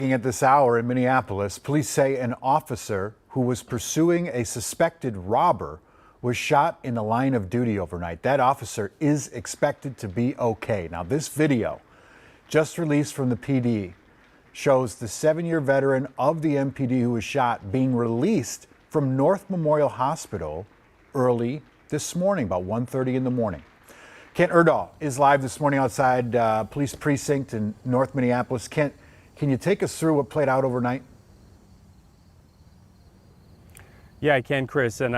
At this hour in Minneapolis, police say an officer who was pursuing a suspected robber was shot in the line of duty overnight. That officer is expected to be okay. Now, this video, just released from the PD, shows the 7-year veteran of the MPD who was shot being released from North Memorial Hospital early this morning, about 1:30 in the morning. Kent Erdahl is live this morning outside police precinct in North Minneapolis. Kent, can you take us through what played out overnight? Yeah, I can, Chris. And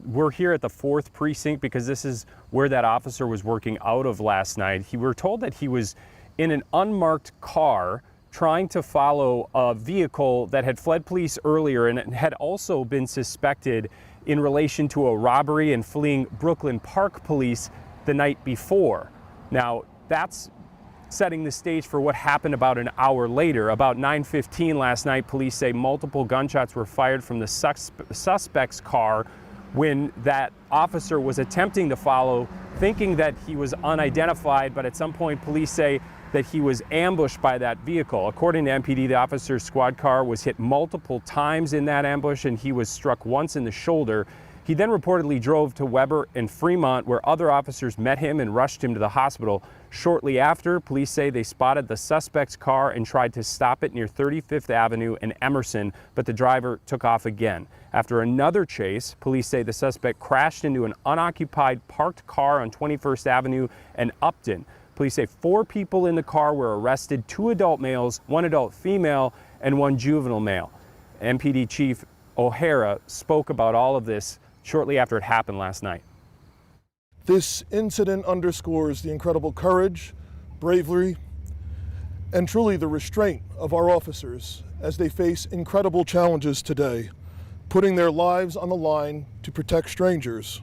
we're here at the 4th precinct because this is where that officer was working out of last night. We were told that he was in an unmarked car trying to follow a vehicle that had fled police earlier and had also been suspected in relation to a robbery and fleeing Brooklyn Park police the night before. Now, that's setting the stage for what happened about an hour later. About 9:15 last night, police say multiple gunshots were fired from the suspect's car when that officer was attempting to follow, thinking that he was unidentified, but at some point police say that he was ambushed by that vehicle. According to MPD, the officer's squad car was hit multiple times in that ambush and he was struck once in the shoulder. He then reportedly drove to Weber and Fremont, where other officers met him and rushed him to the hospital. Shortly after, police say they spotted the suspect's car and tried to stop it near 35th Avenue and Emerson, but the driver took off again. After another chase, police say the suspect crashed into an unoccupied parked car on 21st Avenue and Upton. Police say 4 people in the car were arrested, 2 adult males, 1 adult female, and 1 juvenile male. MPD Chief O'Hara spoke about all of this shortly after it happened last night. This incident underscores the incredible courage, bravery, and truly the restraint of our officers as they face incredible challenges today, putting their lives on the line to protect strangers.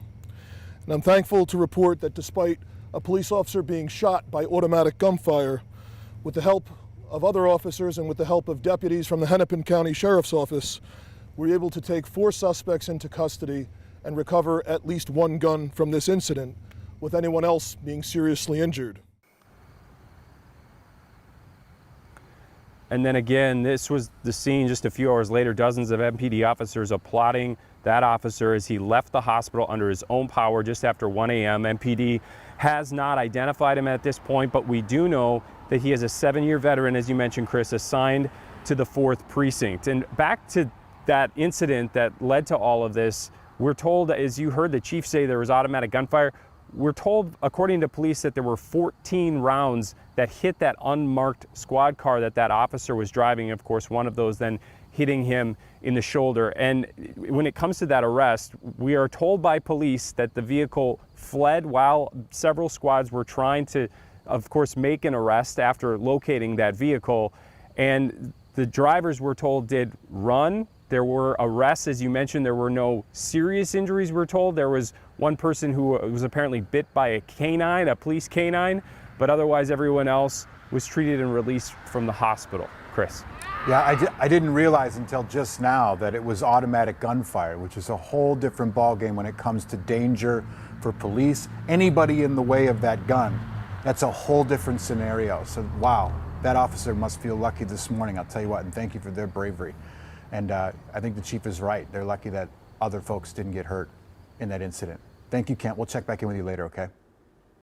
And I'm thankful to report that despite a police officer being shot by automatic gunfire, with the help of other officers and with the help of deputies from the Hennepin County Sheriff's Office, we were able to take 4 suspects into custody and recover at least 1 gun from this incident, with anyone else being seriously injured. And then again, this was the scene just a few hours later. Dozens of MPD officers applauding that officer as he left the hospital under his own power just after 1 a.m. MPD has not identified him at this point, but we do know that he is a 7-year veteran, as you mentioned, Chris, assigned to the 4th precinct. And back to that incident that led to all of this, we're told, as you heard the chief say, there was automatic gunfire. We're told, according to police, that there were 14 rounds that hit that unmarked squad car that that officer was driving. Of course, one of those then hitting him in the shoulder. And when it comes to that arrest, we are told by police that the vehicle fled while several squads were trying to, of course, make an arrest after locating that vehicle. And the drivers, we're told, did run. There were arrests, as you mentioned. There were no serious injuries, we're told. There was one person who was apparently bit by a canine, a police canine, but otherwise everyone else was treated and released from the hospital. Chris. Yeah, I didn't realize until just now that it was automatic gunfire, which is a whole different ballgame when it comes to danger for police. Anybody in the way of that gun, that's a whole different scenario. So, wow, that officer must feel lucky this morning, I'll tell you what, and thank you for their bravery. And I think the chief is right. They're lucky that other folks didn't get hurt in that incident. Thank you, Kent. We'll check back in with you later, okay?